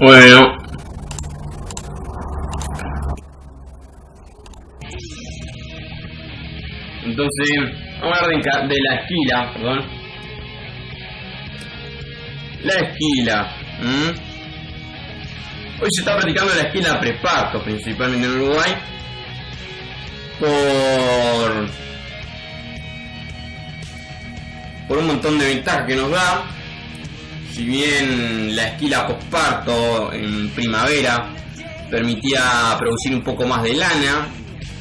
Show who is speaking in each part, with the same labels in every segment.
Speaker 1: Bueno. Entonces, vamos a hablar de la esquila, perdón. La esquila. Hoy se está practicando la esquila preparto, principalmente en Uruguay. Por un montón de ventajas que nos da. Si bien la esquila posparto en primavera permitía producir un poco más de lana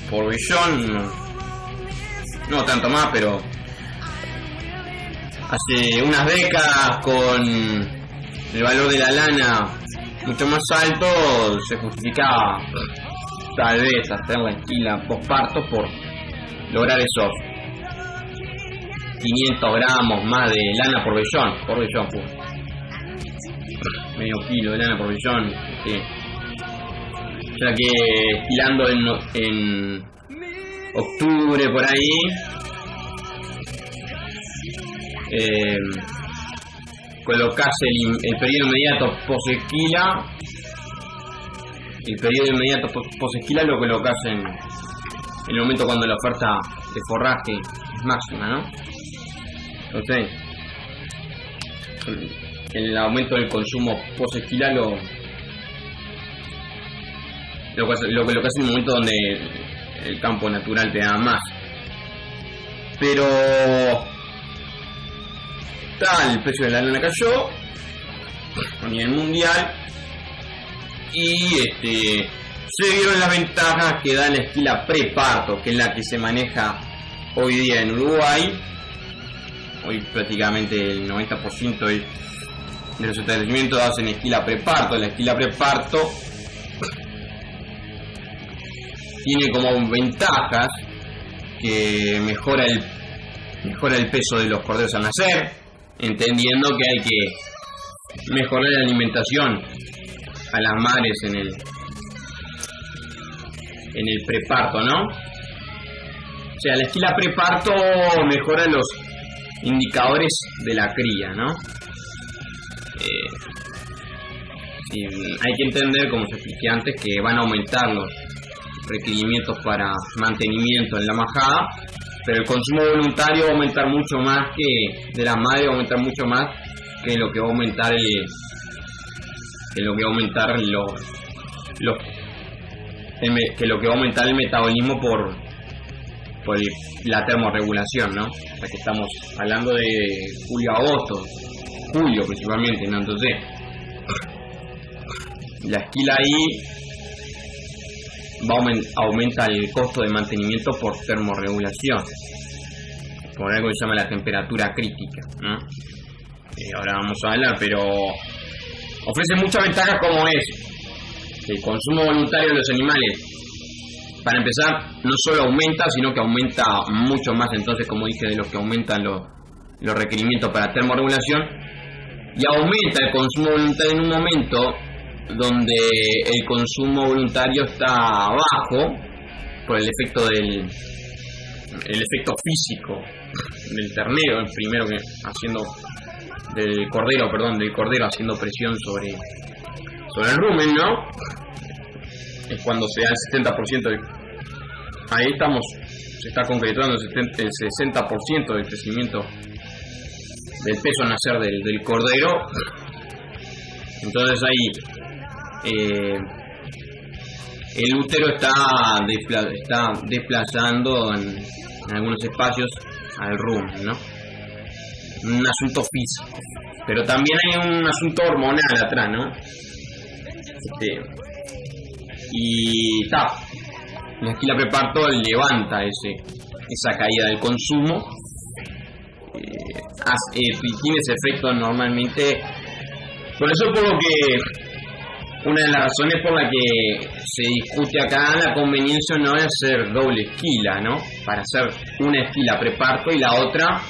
Speaker 1: por vellón, no tanto más, pero hace unas décadas con el valor de la lana mucho más alto se justificaba tal vez hacer la esquila posparto por lograr esos 500 gramos más de lana por vellón, pues. Medio kilo de lana por vellón, ya que esquilando en octubre por ahí, colocás el periodo inmediato post-esquila, lo colocás en el momento cuando la oferta de forraje es máxima, ¿no? Entonces, el aumento del consumo post-esquila lo hace en el momento donde el campo natural te da más. Pero el precio de la lana cayó a nivel mundial y se vieron las ventajas que da la esquila preparto, que es la que se maneja hoy día en Uruguay. Hoy prácticamente el 90% de los establecimientos hacen esquila preparto. La esquila preparto tiene como ventajas que mejora el peso de los corderos al nacer, entendiendo que hay que mejorar la alimentación a las madres en el preparto, ¿no? O sea, la esquila preparto mejora los indicadores de la cría, ¿no? Hay que entender, como se expliqué antes, que van a aumentar los requerimientos para mantenimiento en la majada, pero el consumo voluntario va a aumentar mucho más que de la madre, va a aumentar mucho más que lo que va a aumentar el metabolismo por la termorregulación, ¿no? O sea que estamos hablando de julio a agosto, julio principalmente, ¿no? Entonces, la esquila ahí aumenta el costo de mantenimiento por termorregulación, por algo que se llama la temperatura crítica, ¿no? Ahora vamos a hablar, pero ofrece muchas ventajas, como es el consumo voluntario de los animales. Para empezar, no solo aumenta, sino que aumenta mucho más, entonces, como dije, de los que aumentan los requerimientos para termorregulación, y aumenta el consumo voluntario en un momento donde el consumo voluntario está bajo por el efecto el efecto físico del ternero, primero que del cordero haciendo presión sobre el rumen, ¿no? Es cuando se da el 70%, ahí se está concretando el 60% del crecimiento del peso a nacer del cordero. Entonces ahí el útero está desplazando en algunos espacios al rumen, ¿no? Un asunto físico, pero también hay un asunto hormonal atrás, ¿no? Y la esquila preparto levanta esa caída del consumo, tiene ese efecto normalmente. Por eso, por lo que una de las razones por la que se discute acá la conveniencia no es hacer doble esquila, ¿no? Para hacer una esquila preparto y la otra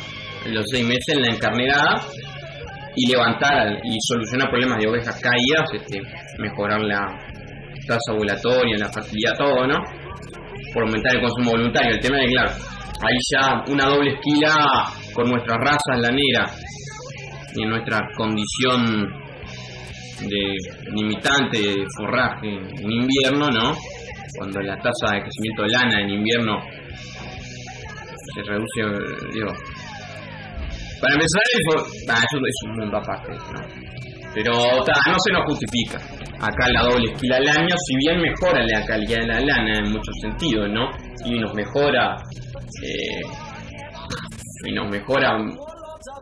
Speaker 1: en los 6 meses en la encarnerada, y levantar y solucionar problemas de ovejas caídas, mejorar la tasa ovulatoria, la fertilidad, todo, ¿no? Por aumentar el consumo voluntario. El tema es, claro, ahí ya una doble esquila con nuestras razas laneras y en nuestra condición de limitante de forraje en invierno, ¿no? Cuando la tasa de crecimiento de lana en invierno se reduce, digo. Para empezar, eso es un mundo aparte, ¿no? Pero no se nos justifica. Acá la doble esquila al año, si bien mejora la calidad de la lana en muchos sentidos, ¿no? Y nos mejora,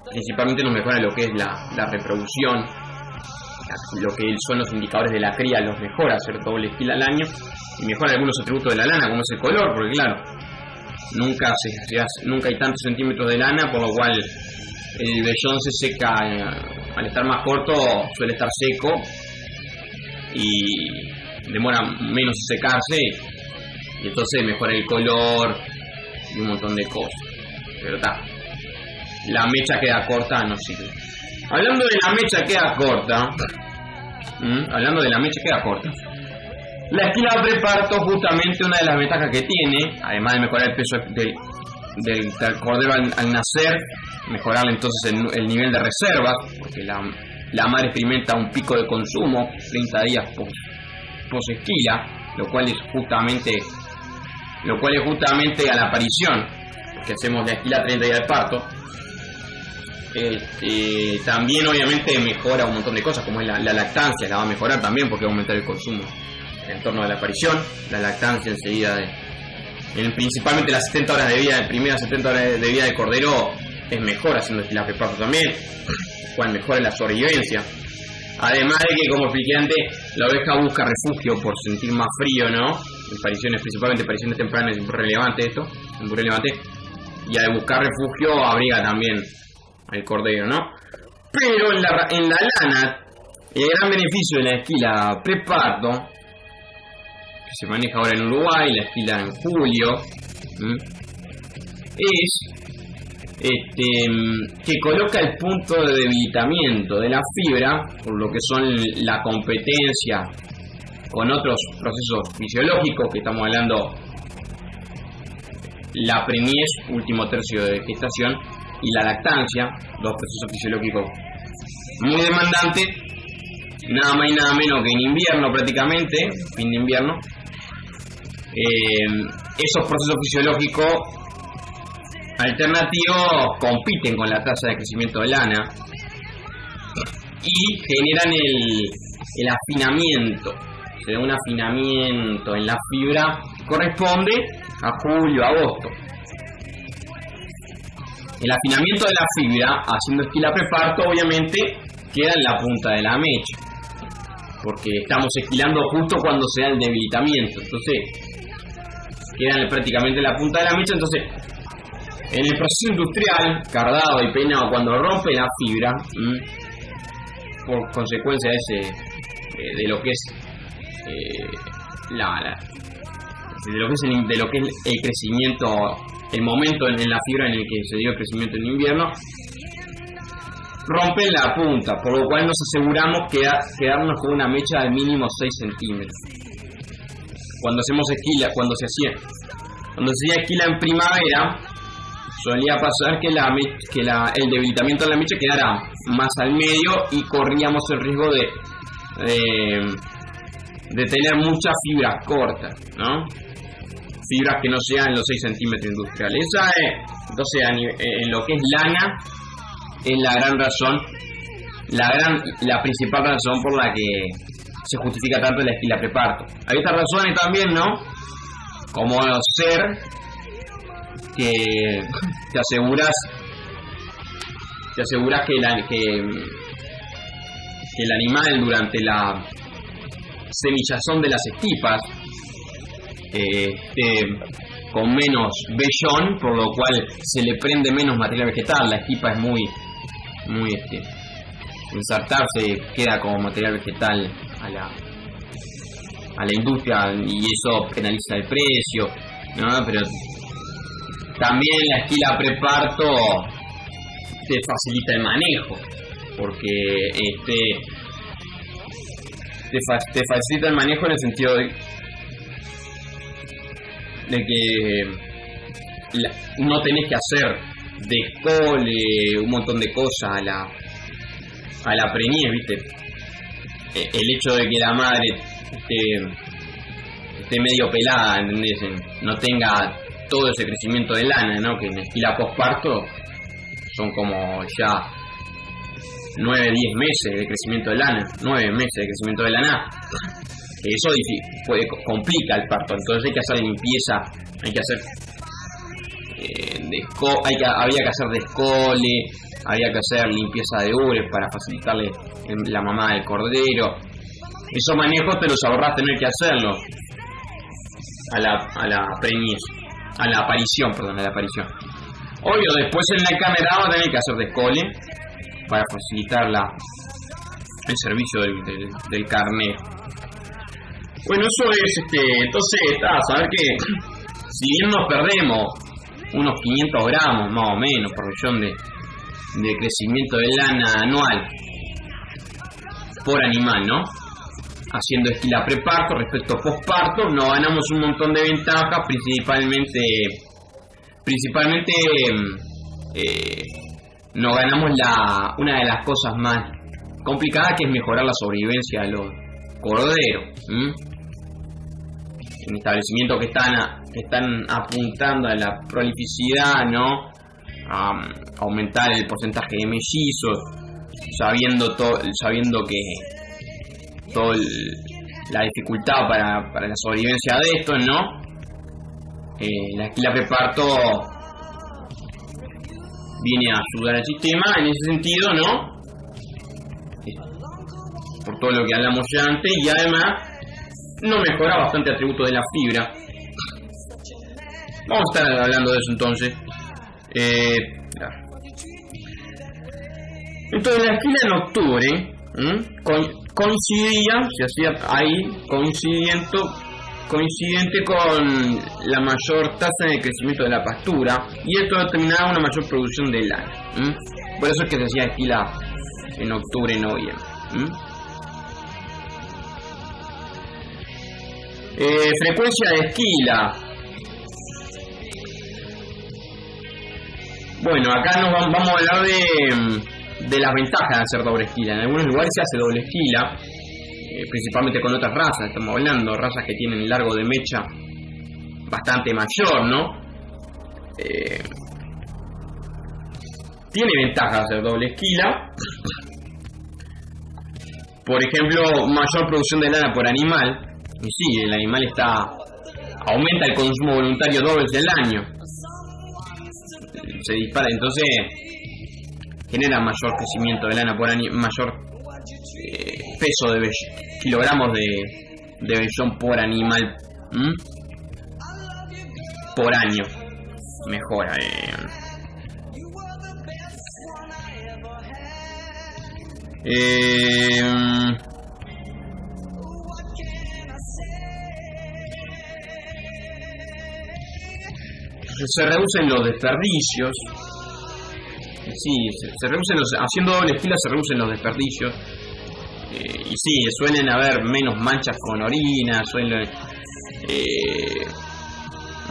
Speaker 1: principalmente nos mejora lo que es la reproducción, lo que son los indicadores de la cría, los mejora hacer doble esquila al año, y mejora algunos atributos de la lana, como es el color, porque claro, nunca hay tantos centímetros de lana, por lo cual el vellón se seca, al estar más corto suele estar seco y demora menos en secarse, y entonces mejora el color y un montón de cosas. Pero la mecha queda corta, no sirve. Hablando de la mecha queda corta, la esquila preparto, justamente una de las ventajas que tiene, además de mejorar el peso del cordero al nacer, mejorar entonces el nivel de reservas, porque la madre experimenta un pico de consumo 30 días post esquila, lo cual es justamente a la aparición que hacemos la esquila 30 días de parto. También obviamente mejora un montón de cosas, como es la lactancia, la va a mejorar también porque va a aumentar el consumo en torno a la aparición. La lactancia enseguida principalmente las 70 horas de vida, primeras 70 horas de vida del cordero es mejor haciendo esquila preparto también, cual mejora la sobrevivencia. Además de que, como expliqué antes, la oveja busca refugio por sentir más frío, ¿no? Principalmente apariciones tempranas es muy relevante esto, y al buscar refugio abriga también al cordero, ¿no? Pero en la lana, el gran beneficio de la esquila preparto, que se maneja ahora en Uruguay, la esquila en julio, es que coloca el punto de debilitamiento de la fibra, por lo que son la competencia con otros procesos fisiológicos, que estamos hablando la preñez, último tercio de gestación, y la lactancia, dos procesos fisiológicos muy demandantes, nada más y nada menos que en invierno prácticamente, fin de invierno. Esos procesos fisiológicos alternativos compiten con la tasa de crecimiento de lana y generan el afinamiento. Se da un afinamiento en la fibra que corresponde a julio, agosto. El afinamiento de la fibra, haciendo esquila preparto, obviamente queda en la punta de la mecha, porque estamos esquilando justo cuando se da el debilitamiento, entonces queda prácticamente en la punta de la mecha. Entonces, en el proceso industrial, cardado y peinado, cuando rompe la fibra, por consecuencia de lo que es el crecimiento, el momento en la fibra en el que se dio el crecimiento en invierno, rompe la punta, por lo cual nos aseguramos quedarnos con una mecha de mínimo 6 centímetros. Cuando hacemos esquila, cuando se hacía esquila en primavera, solía pasar que el debilitamiento de la mecha quedara más al medio y corríamos el riesgo de tener muchas fibras cortas, ¿no? Fibras que no sean los 6 centímetros industriales. Entonces, en lo que es lana, es la gran razón, la principal razón por la que se justifica tanto la esquila preparto. Hay otras razones también, ¿no? Como ser que te aseguras que el animal durante la semillazón de las estipas con menos vellón, por lo cual se le prende menos material vegetal. La estipa es muy ensartarse, queda como material vegetal a la industria, y eso penaliza el precio, ¿no? Pero también la esquila preparto te facilita el manejo, porque te facilita el manejo en el sentido de que no tenés que hacer descole, un montón de cosas a la preñez, ¿viste? el hecho de que la madre esté medio pelada, ¿entendés? No tenga todo ese crecimiento de lana, ¿no? Que en esquila posparto son como ya 9, 10 meses de crecimiento de lana, 9 meses de crecimiento de lana. Eso complica el parto, entonces hay que hacer limpieza, hay que hacer había que hacer descole, había que hacer limpieza de ubres para facilitarle la mamá del cordero. Esos manejos te los ahorrás tener que hacerlos a la preñez, a la aparición. Obvio, después en la encarnerada va a tener que hacer descole para facilitar el servicio del carnero. Bueno, eso es entonces saber que si bien nos perdemos unos 500 gramos más o menos por millón de crecimiento de lana anual por animal, ¿no? Haciendo esquila preparto respecto a posparto, nos ganamos un montón de ventajas, principalmente nos ganamos una de las cosas más complicadas, que es mejorar la sobrevivencia de los corderos. En establecimientos que están apuntando a la prolificidad, ¿no? A aumentar el porcentaje de mellizos, sabiendo que la dificultad para la sobrevivencia de esto, ¿no? La esquila preparto viene a ayudar al sistema en ese sentido, ¿no? Por todo lo que hablamos ya antes, y además no mejora bastante atributos de la fibra. Vamos a estar hablando de eso entonces. Entonces la esquila en octubre coincidía, se hacía ahí coincidente con la mayor tasa de crecimiento de la pastura, y esto determinaba una mayor producción de lana. Por eso es que se hacía esquila en octubre y noviembre. Frecuencia de esquila. Bueno, acá nos vamos a hablar de las ventajas de hacer doble esquila. En algunos lugares se hace doble esquila, principalmente con otras razas. Estamos hablando de razas que tienen largo de mecha bastante mayor, ¿no? Tiene ventajas hacer doble esquila. Por ejemplo, mayor producción de lana por animal. Y sí, el animal aumenta el consumo voluntario 2 veces al año. Se dispara, entonces genera mayor crecimiento de lana por año, mayor peso de kilogramos de vellón por animal por año. Mejora. Se reducen los desperdicios. Sí, se reducen haciendo doble esquila se reducen los desperdicios. Y sí, suelen haber menos manchas con orina, o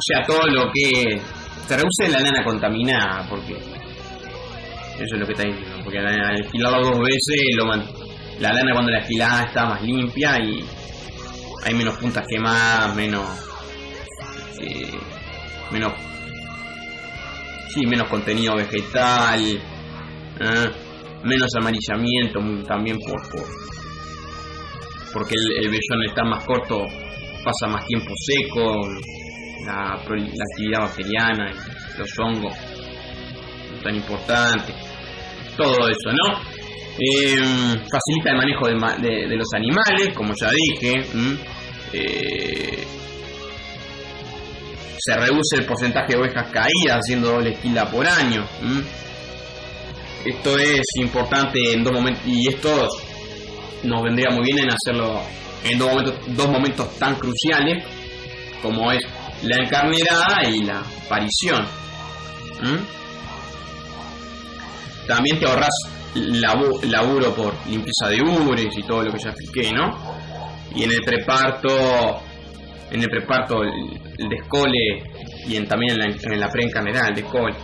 Speaker 1: sea, todo lo que se reduce la lana contaminada, porque eso es lo que está diciendo, porque al esquilarlo 2 veces la lana cuando la esquilada está más limpia y hay menos puntas quemadas, menos contenido vegetal, menos amarillamiento, también porque el vellón está más corto, pasa más tiempo seco, la actividad bacteriana, los hongos no tan importante, todo eso, ¿no? Facilita el manejo de los animales, como ya dije. Se reduce el porcentaje de ovejas caídas haciendo doble esquila por año. Esto es importante en 2 momentos, y esto nos vendría muy bien en hacerlo en dos momentos tan cruciales como es la encarnerada y la parición. También te ahorras laburo por limpieza de ubres y todo lo que ya expliqué, ¿no? Y en el preparto el descole, y también en la preencarnerada el descole.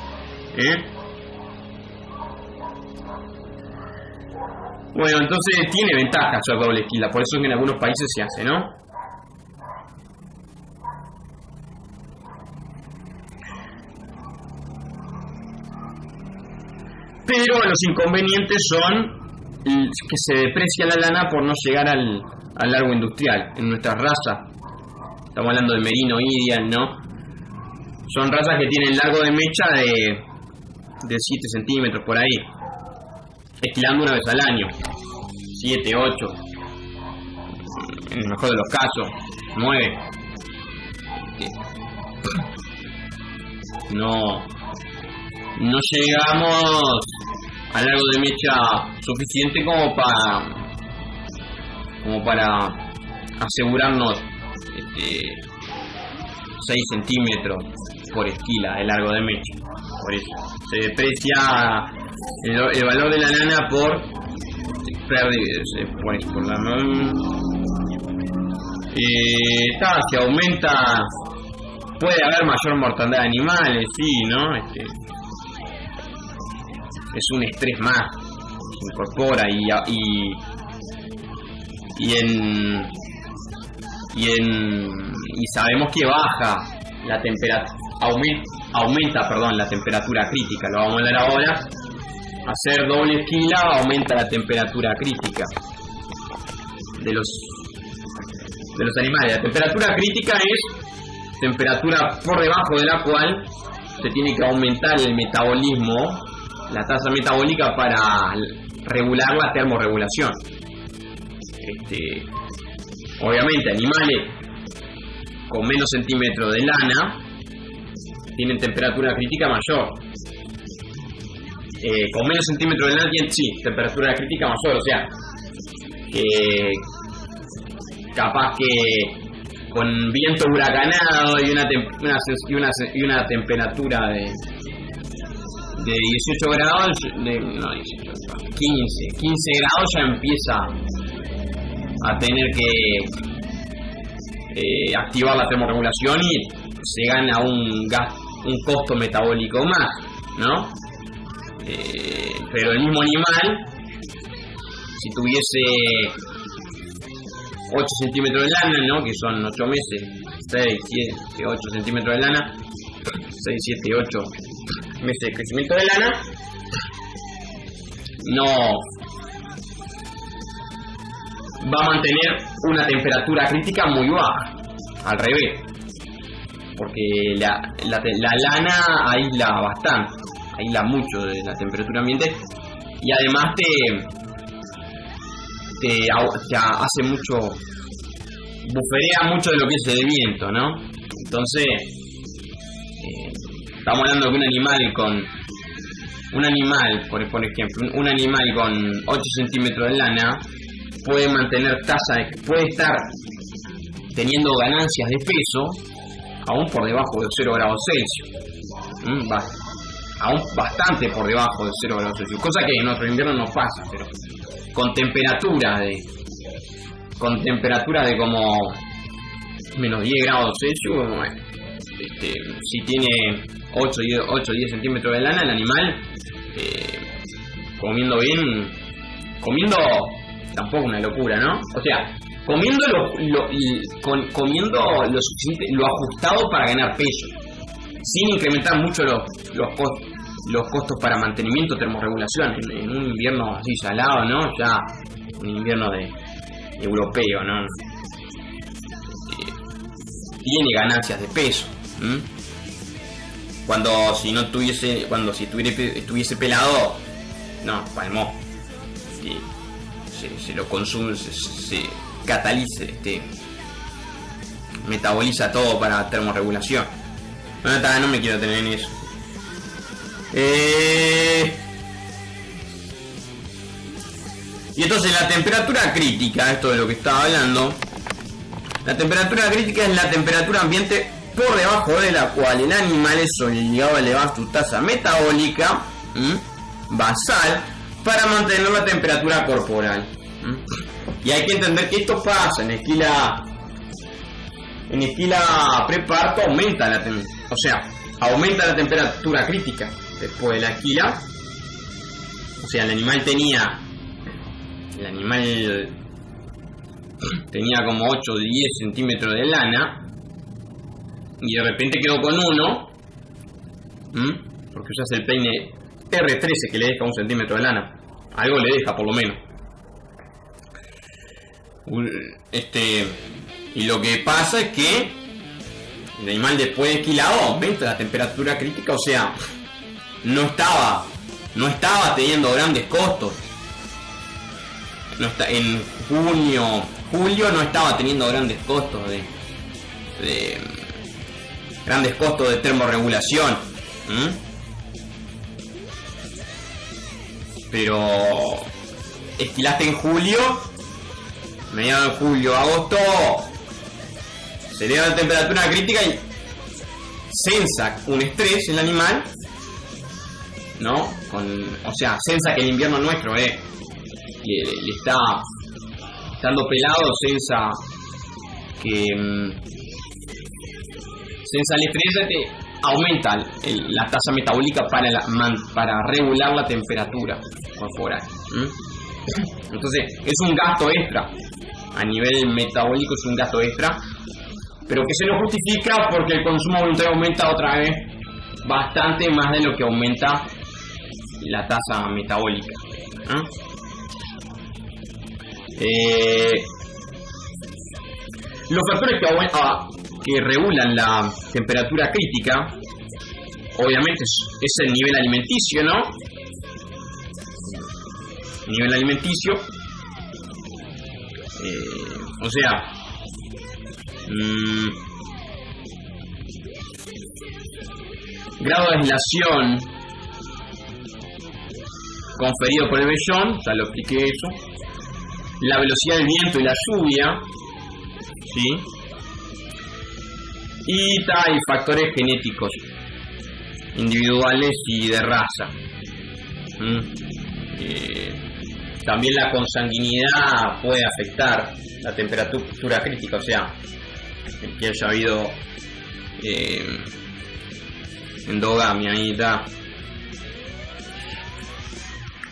Speaker 1: Bueno, entonces tiene ventaja hacer doble esquila, por eso es que en algunos países se hace, ¿no? Pero los inconvenientes son que se deprecia la lana por no llegar al largo industrial. En nuestras razas, estamos hablando de Merino, Indian, ¿no? Son razas que tienen largo de mecha de 7 centímetros por ahí, esquilando una vez al año, 7, 8, en el mejor de los casos, 9. No llegamos al largo de mecha suficiente como para asegurarnos 6 centímetros por esquila de largo de mecha. Por eso se deprecia el valor de la lana por la se aumenta. Puede haber mayor mortandad de animales, sí, ¿no? Es un estrés más, se incorpora y sabemos que baja la temperatura, aumenta la temperatura crítica. Lo vamos a hablar ahora. Hacer doble esquila aumenta la temperatura crítica de los animales. La temperatura crítica es temperatura por debajo de la cual se tiene que aumentar el metabolismo, la tasa metabólica, para regular la termorregulación. Obviamente animales con menos centímetros de lana tienen temperatura crítica mayor. Con menos centímetros de lana tienen, sí, temperatura crítica mayor, o sea, capaz que con viento huracanado y una temperatura de 18 grados, 15 grados ya empieza a tener que activar la termorregulación y se gana un costo metabólico más, ¿no? Pero el mismo animal, si tuviese 8 centímetros de lana, ¿no? Que son 8 meses, 6, 7, 8 centímetros de lana, 6, 7, 8 meses de crecimiento de lana, no va a mantener una temperatura crítica muy baja, al revés, porque la lana aísla mucho de la temperatura ambiente y además te hace mucho, buferea mucho de lo que es el viento, ¿no? Entonces estamos hablando de un animal, por ejemplo, un animal con 8 centímetros de lana puede puede estar teniendo ganancias de peso aún por debajo de 0 grados Celsius, aún bastante por debajo de 0 grados Celsius, cosa que en nuestro invierno no pasa, pero con temperaturas de como menos 10 grados Celsius, bueno, si tiene 8 o 10 centímetros de lana, el animal comiendo tampoco una locura, ¿no? O sea, comiendo lo suficiente, lo ajustado para ganar peso, sin incrementar mucho los costos para mantenimiento, termorregulación, en un invierno así salado, ¿no? Ya un invierno europeo, ¿no? Tiene ganancias de peso. Si estuviese pelado, no, palmó. Se lo consume, se cataliza, metaboliza todo para termorregulación. No me quiero tener en eso. Y entonces la temperatura crítica, esto de lo que estaba hablando, la temperatura crítica es la temperatura ambiente por debajo de la cual el animal es obligado a elevar su tasa metabólica basal para mantener la temperatura corporal. Y hay que entender que esto pasa en esquila preparto, aumenta la temperatura crítica después de la esquila. O sea, el animal tenía el animal tenía como 8 o 10 centímetros de lana y de repente quedó con uno, porque usas el peine R13 que le deja 1 centímetro de lana, algo le deja por lo menos. Y lo que pasa es que el animal después de esquilado aumenta la temperatura crítica, o sea, no estaba teniendo grandes costos. En julio no estaba teniendo grandes costos de termorregulación. Pero esquilaste en julio, mediados de julio, agosto, se eleva la temperatura crítica y sensa un estrés en el animal, ¿no? Sensa que el invierno nuestro le está estando pelado, sensa el estrés, aumenta la tasa metabólica para regular la temperatura corporal. Entonces es un gasto extra a nivel metabólico, es un gasto extra, pero que se lo justifica porque el consumo voluntario aumenta otra vez bastante más de lo que aumenta la tasa metabólica. Los factores que regulan la temperatura crítica, obviamente es el nivel alimenticio, ¿no? Nivel alimenticio, o sea, grado de aislación conferido por el vellón, ya lo expliqué eso. La velocidad del viento y la lluvia, ¿sí? Y hay factores genéticos individuales y de raza. También la consanguinidad puede afectar la temperatura crítica, o sea, que haya habido endogamia, ahí está.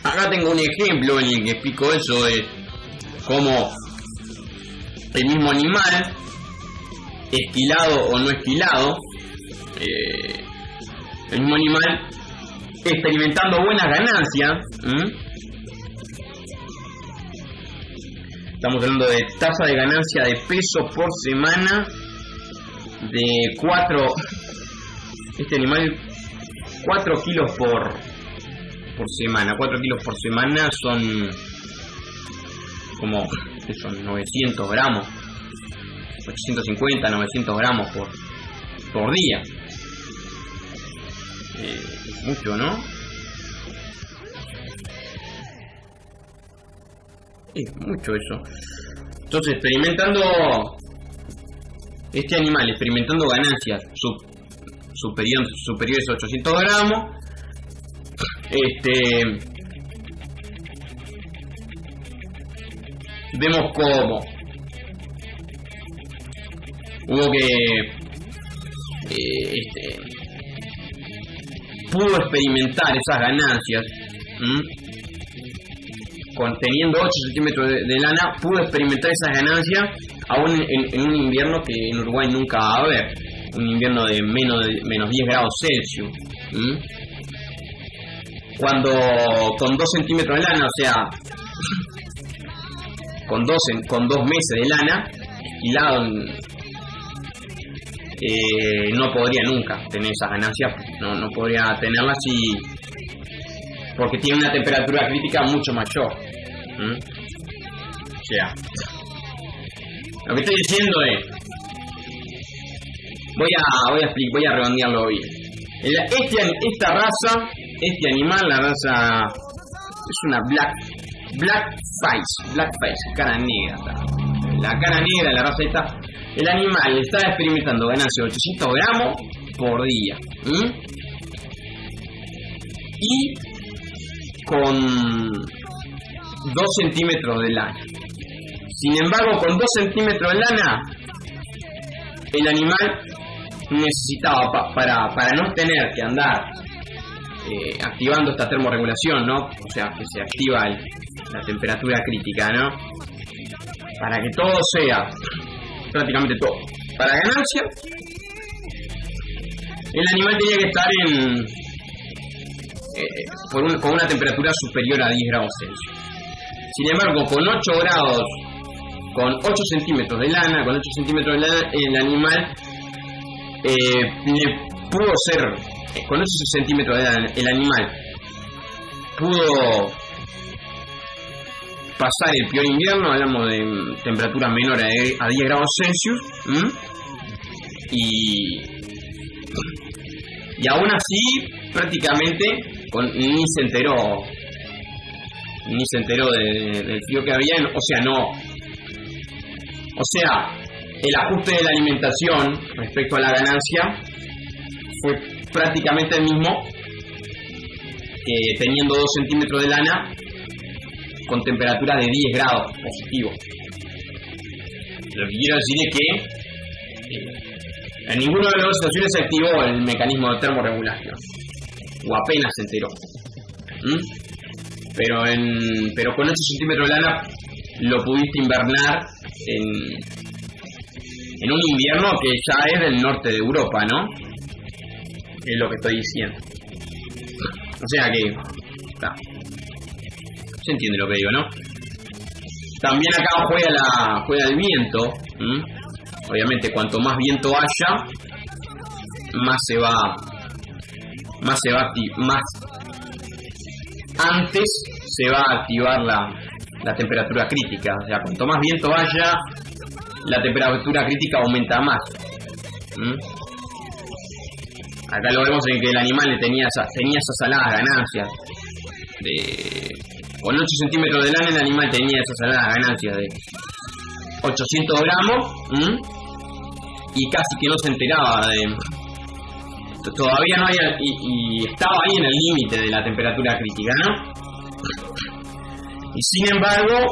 Speaker 1: Acá tengo un ejemplo en el que explico eso de cómo el mismo animal, esquilado o no esquilado, el mismo animal experimentando buenas ganancias. Estamos hablando de tasa de ganancia de peso por semana de 4, este animal 4 kilos por semana. 4 kilos por semana son como, ¿qué son? 900 gramos, 850, 900 gramos por día. Mucho, ¿no? Es mucho eso. Entonces, este animal experimentando ganancias superiores a 800 gramos, vemos cómo hubo pudo experimentar esas ganancias, conteniendo 8 centímetros de lana, pudo experimentar esas ganancias aún en un invierno que en Uruguay nunca va a haber, un invierno de menos 10 grados Celsius. Cuando con 2 centímetros de lana, o sea, con 2 meses de lana, esquilado, no podría nunca tener esas ganancias, no podría tenerlas porque tiene una temperatura crítica mucho mayor. O sea, lo que estoy diciendo es, voy a redondearlo bien. Esta raza, este animal, la raza es una black face, cara negra. La cara negra, la raza esta, el animal está experimentando ganancias de 800 gramos por día. Y con 2 centímetros de lana. Sin embargo, con 2 centímetros de lana, el animal necesitaba para no tener que andar activando esta termorregulación, ¿no? O sea, que se activa la temperatura crítica, ¿no? Para que todo sea, prácticamente todo, para ganancia, el animal tenía que estar con una temperatura superior a 10 grados Celsius. Sin embargo, con 8 grados, con 8 centímetros de lana, el animal pudo ser, con 8 centímetros de lana, el animal pudo pasar el peor invierno. Hablamos de temperaturas menores a 10 grados Celsius, y aún así prácticamente ni se enteró del frío que había, o sea, el ajuste de la alimentación respecto a la ganancia fue prácticamente el mismo que teniendo 2 centímetros de lana con temperatura de 10 grados positivo. Lo que quiero decir es que en ninguna de las dos situaciones se activó el mecanismo de termorregulación, o apenas se enteró. Pero con 8 centímetros de lana lo pudiste invernar en un invierno que ya es del norte de Europa, ¿no? Es lo que estoy diciendo. O sea que se entiende lo que digo, ¿no? También acá juega el viento. Obviamente, cuanto más viento haya, antes se va a activar la temperatura crítica. O sea, cuanto más viento haya, la temperatura crítica aumenta más. Acá lo vemos en que el animal tenía esas saladas ganancias. Con 8 centímetros de lana el animal tenía esas saladas ganancias de 800 gramos, y casi que no se enteraba todavía no había, y estaba ahí en el límite de la temperatura crítica, ¿no? Y sin embargo,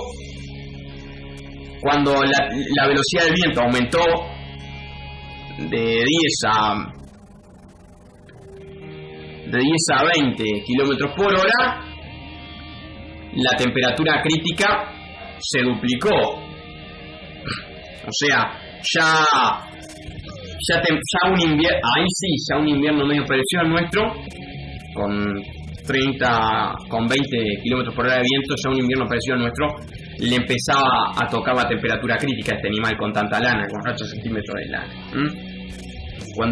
Speaker 1: cuando la velocidad del viento aumentó de 10 a 20 kilómetros por hora, la temperatura crítica se duplicó. O sea, ya un invierno medio parecido al nuestro, con 20 kilómetros por hora de viento, ya un invierno parecido al nuestro, le empezaba a tocar la temperatura crítica a este animal con tanta lana, con 8 centímetros de lana. O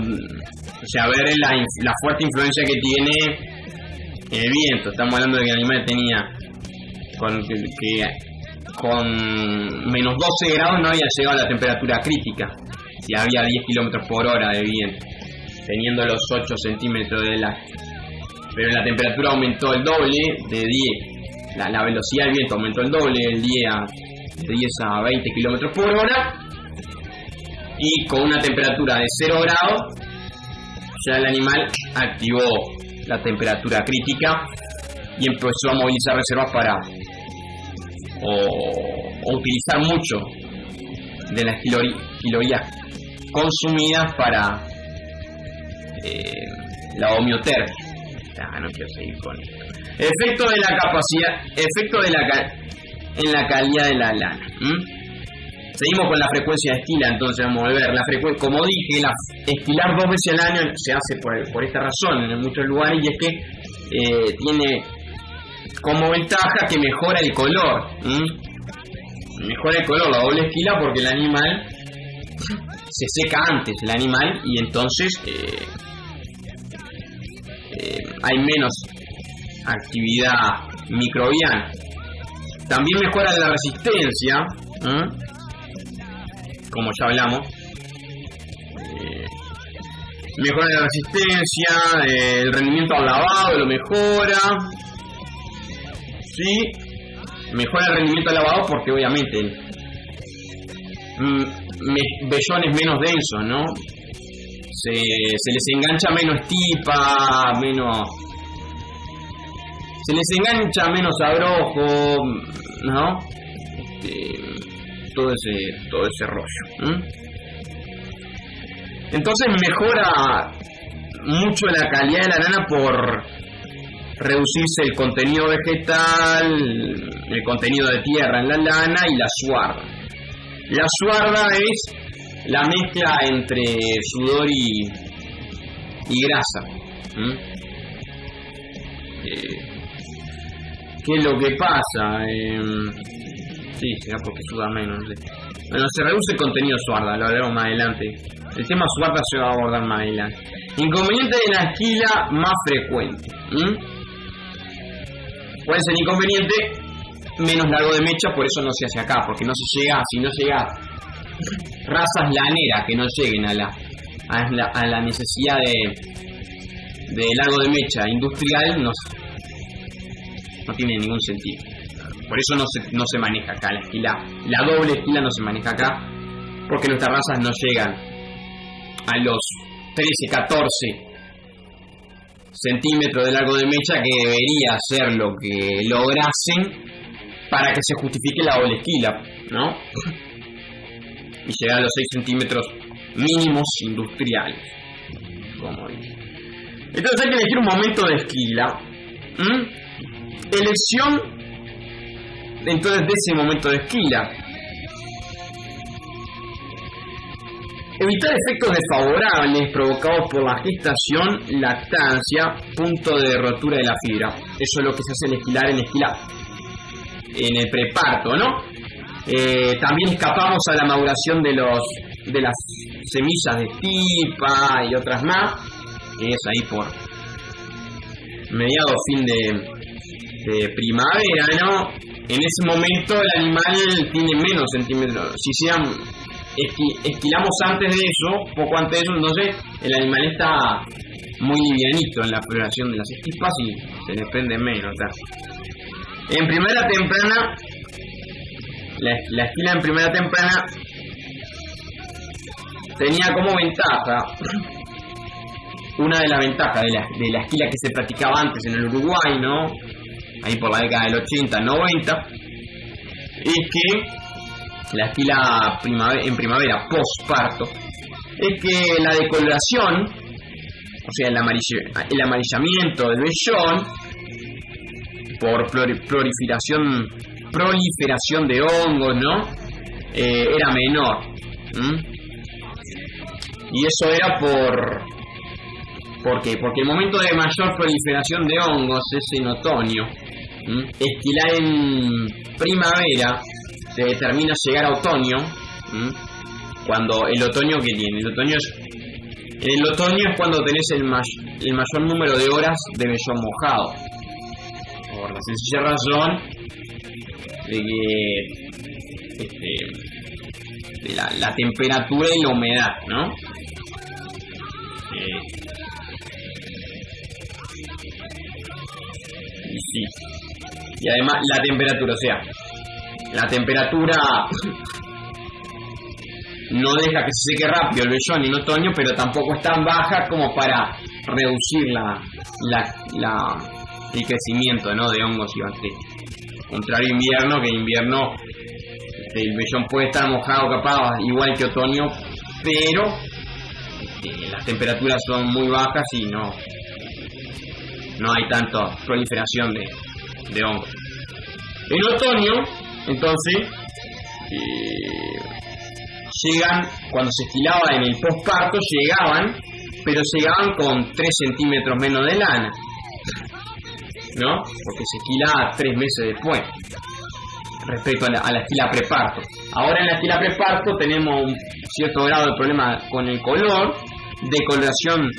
Speaker 1: sea, ver la fuerte influencia que tiene el viento. Estamos hablando de que el animal tenía con menos 12 grados no había llegado a la temperatura crítica, si había 10 kilómetros por hora de viento, teniendo los 8 centímetros de lana. Pero la temperatura aumentó el doble, de 10, la velocidad del viento aumentó el doble, de 10 a 20 kilómetros por hora, y con una temperatura de 0 grados, ya el animal activó la temperatura crítica y empezó a movilizar reservas o utilizar mucho de las calorías consumidas para la homeotermia. No quiero seguir con esto. Efecto en la calidad de la lana. Seguimos con la frecuencia de esquila, entonces vamos a ver como dije, esquilar 2 veces al año se hace por esta razón en muchos lugares, y es que tiene como ventaja que mejora el color. Mejora el color la doble esquila, porque el animal se seca antes, y entonces hay menos actividad microbiana. También mejora la resistencia, como ya hablamos. Mejora la resistencia, el rendimiento al lavado lo mejora. Sí, mejora el rendimiento al lavado porque obviamente vellón es menos denso, ¿no? Se les engancha menos tipa, se les engancha menos abrojo, ¿no? Todo ese rollo. Entonces mejora mucho la calidad de la lana reducirse el contenido vegetal, el contenido de tierra en la lana y la suarda. La suarda es la mezcla entre sudor y grasa. ¿Qué es lo que pasa? Sí, será porque suda menos, no sé. Bueno, se reduce el contenido suarda, lo hablaremos más adelante. El tema suarda se va a abordar más adelante. Inconveniente de la esquila más frecuente. ¿Cuál es el inconveniente? Menos largo de mecha, por eso no se hace acá, porque no se llega, si no llega razas laneras que no lleguen a la necesidad de largo de mecha industrial, no tiene ningún sentido. Por eso no se maneja acá la esquila, la doble esquila no se maneja acá, porque nuestras razas no llegan a los 13, 14 centímetros de largo de mecha, que debería ser lo que lograsen para que se justifique la doble esquila, ¿no? Y llegar a los 6 centímetros mínimos industriales, como dice. Entonces hay que elegir un momento de esquila. Elección entonces de ese momento de esquila. Evitar efectos desfavorables provocados por la gestación, lactancia, punto de rotura de la fibra. Eso es lo que se hace en esquilar, en el preparto, ¿no? También escapamos a la maduración de las semillas de estipa y otras más, que es ahí por mediado fin de primavera, ¿no? En ese momento el animal tiene menos centímetros. Si esquilamos antes de eso, poco antes de eso, entonces el animal está muy livianito en la floración de las estipas y se le prende menos, ¿tá? En primera temprana, la esquila en primera temprana tenía como ventaja, una de las ventajas de la esquila que se practicaba antes en el Uruguay, ¿no? Ahí por la década del 80, 90, es que la esquila en primavera postparto, es que la decoloración, o sea, el amarillamiento del vellón por proliferación de hongos, ¿no? Era menor. Y eso era ¿por qué? Porque el momento de mayor proliferación de hongos es en otoño. Esquilar en primavera te determina llegar a otoño. Cuando el otoño, ¿qué tiene? En el otoño es cuando tenés el mayor número de horas de vellón mojado, por la sencilla razón de que de la temperatura y la humedad, ¿no? Y sí. Y además la temperatura, o sea, la temperatura no deja que se seque rápido el vellón en otoño, pero tampoco es tan baja como para reducir el crecimiento, ¿no? De hongos y bacterias. Contrario a invierno, que en invierno el vellón puede estar mojado capaz igual que otoño, pero las temperaturas son muy bajas y no hay tanta proliferación de hongos. En otoño, entonces, llegan, cuando se esquilaba en el posparto, pero llegaban con 3 centímetros menos de lana, ¿no? Porque se esquilaba 3 meses después, respecto a la esquila preparto. Ahora en la esquila preparto tenemos un cierto grado de problema con el color, decoloraciones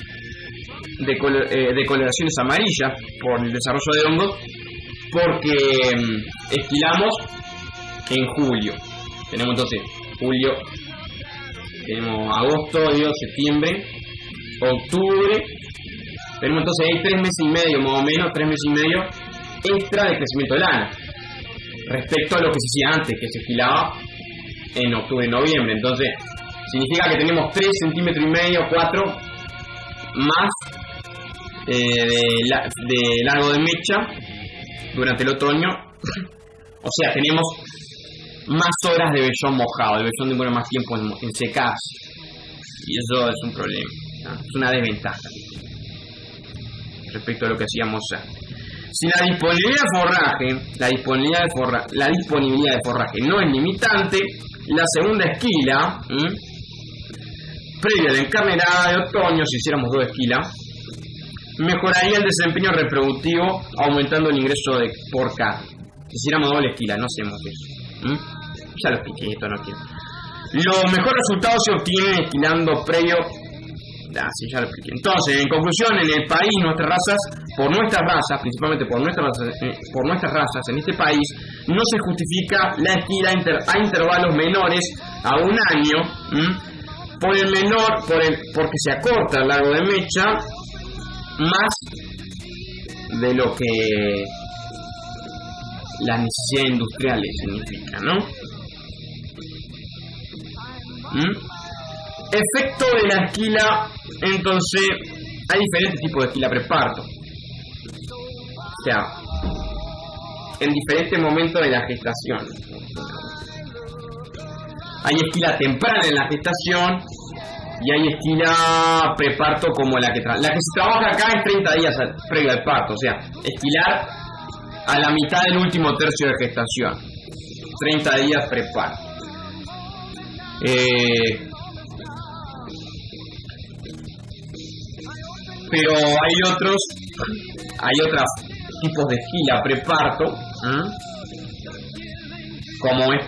Speaker 1: amarillas por el desarrollo de hongos, porque esquilamos en julio. Tenemos entonces julio, tenemos agosto, septiembre, octubre. Tenemos entonces ahí 3 meses y medio, más o menos 3 meses y medio extra de crecimiento de lana respecto a lo que se hacía antes, que se esquilaba en octubre y noviembre. Entonces significa que tenemos 3 centímetros y medio, 4 más de largo de mecha durante el otoño. O sea, tenemos más horas de vellón mojado, el vellón demora más tiempo en secarse, y eso es un problema, ¿no? Es una desventaja respecto a lo que hacíamos antes. Si la disponibilidad de forraje no es limitante, la segunda esquila, previa a la encarnerada de otoño, si hiciéramos 2 esquilas, mejoraría el desempeño reproductivo aumentando el ingreso por carne. Si hiciéramos doble esquila, no hacemos eso. Ya lo expliqué, esto no quiero. Los mejores resultados se obtienen esquilando previo. Sí, ya lo expliqué. Entonces, en conclusión, en el país, principalmente por nuestras razas en este país, no se justifica la esquila a intervalos menores a 1 año, porque se acorta el largo de mecha más de lo que las necesidades industriales significan, ¿no? Efecto de la esquila. Entonces, hay diferentes tipos de esquila preparto. O sea, en diferentes momentos de la gestación. Hay esquila temprana en la gestación y hay esquila preparto como la que se trabaja acá es 30 días previo al parto. O sea, esquilar a la mitad del último tercio de gestación. 30 días preparto. Pero hay otros tipos de esquila preparto, como es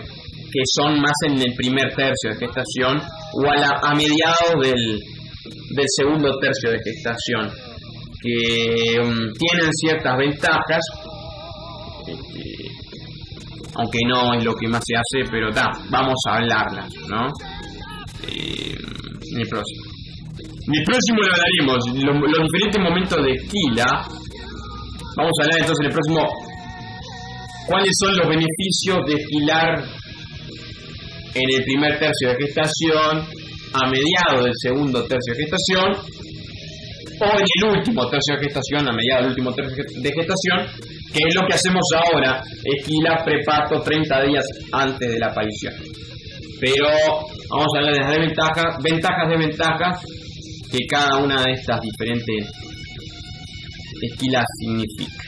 Speaker 1: que son más en el primer tercio de gestación o a mediados del segundo tercio de gestación, que tienen ciertas ventajas, aunque no es lo que más se hace, pero vamos a hablarlas, ¿no? En el próximo. En el próximo lo hablaremos, los diferentes momentos de esquila. Vamos a hablar entonces en el próximo cuáles son los beneficios de esquilar en el primer tercio de gestación, a mediados del segundo tercio de gestación, o en el último tercio de gestación, a mediados del último tercio de gestación, que es lo que hacemos ahora, esquila preparto 30 días antes de la aparición. Pero vamos a hablar de las desventajas que cada una de estas diferentes esquilas significa.